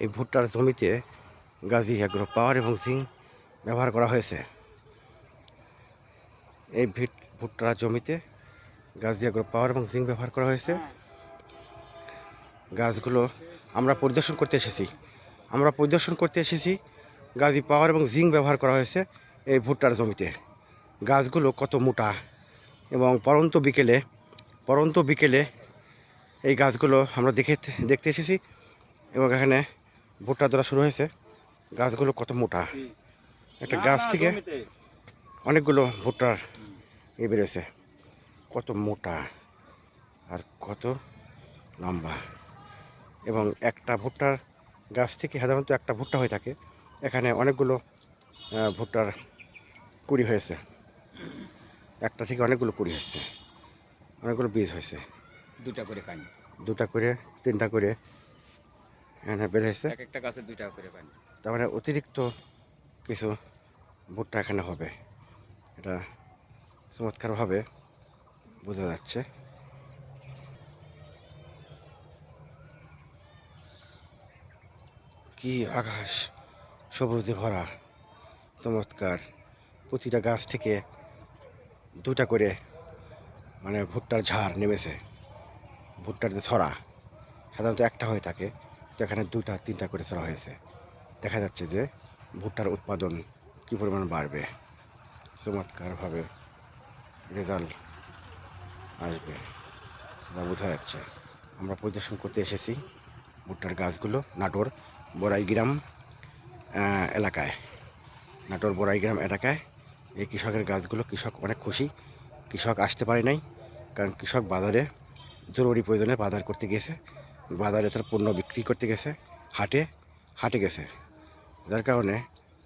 এই ভুট্টার জমিতে গাজী অ্যাগ্রো পাওয়ার এবং জিঙ্ক ব্যবহার করা হয়েছে। এই ভুট্টার জমিতে গাজী অ্যাগ্রো পাওয়ার এবং জিঙ্ক ব্যবহার করা হয়েছে। গাছগুলো আমরা পরিদর্শন করতে এসেছি। গাজী পাওয়ার এবং জিঙ্ক ব্যবহার করা হয়েছে এই ভুট্টার জমিতে। গাছগুলো কত মোটা এবং পরন্ত বিকেলে এই গাছগুলো আমরা দেখতে এসেছি এবং এখানে ভুট্টা ধরা শুরু হয়েছে। গাছগুলো কত মোটা, একটা গাছ থেকে অনেকগুলো ভুট্টার বেরোছে, কত মোটা আর কত লম্বা। এবং একটা ভুট্টার গাছ থেকে সাধারণত একটা ভুট্টা হয়ে থাকে, এখানে অনেকগুলো ভুট্টার কুড়ি হয়েছে। একটা থেকে অনেকগুলো কুড়ি হয়েছে, অনেকগুলো বীজ হয়েছে। দুটা করে তিনটা করে এখানে বের হয়েছে, একটা গাছে 2 টাকা করে পানি। তার মানে অতিরিক্ত কিছু ভুট্টা এখানে হবে, এটা চমৎকারভাবে বোঝা যাচ্ছে। কি আকাশ সবুজে ভরা, চমৎকার। প্রতিটা গাছ থেকে দুটা করে মানে ভুট্টার ঝাড় নেমেছে। ভুট্টার যে ছড়া সাধারণত একটা হয়ে থাকে, তো এখানে দুটা তিনটা করে ছড়া হয়েছে। দেখা যাচ্ছে যে ভুট্টার উৎপাদন কী পরিমাণ বাড়বে, চমৎকারভাবে রেজাল্ট আসবে, যা বোঝা যাচ্ছে। আমরা পরিদর্শন করতে এসেছি ভুট্টার গাছগুলো নাটোর বড়াইগ্রাম এলাকায়। এই কৃষকের গাছগুলো, কৃষক অনেক খুশি। কৃষক আসতে পারে নাই, কারণ কৃষক বাজারে জরুরি প্রয়োজনে বাজার করতে গেছে, বাজারে তার পণ্য বিক্রি করতে গেছে, হাটে গেছে। যার কারণে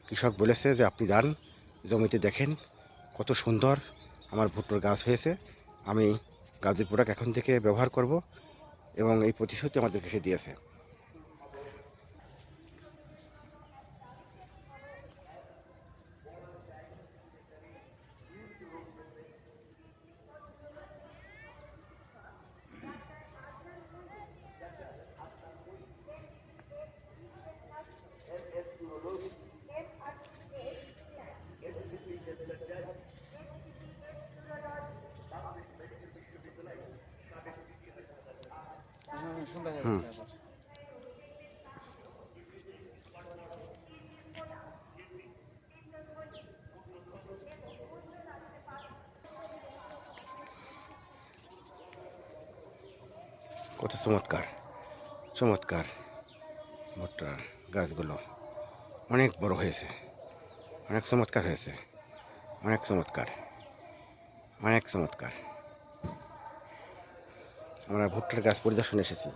কৃষক বলেছে যে আপনি যান জমিতে, দেখেন কত সুন্দর আমার ভুট্টার গাছ হয়েছে, আমি গাছের প্রোডাক্ট এখন থেকে ব্যবহার করব, এবং এই প্রতিশ্রুতি আমাদেরকে সে দিয়েছে। কত চমৎকার ভুট্টার গাছগুলো অনেক বড় হয়েছে, অনেক চমৎকার। আমরা ভুট্টার গাছ পরিদর্শনে এসেছি।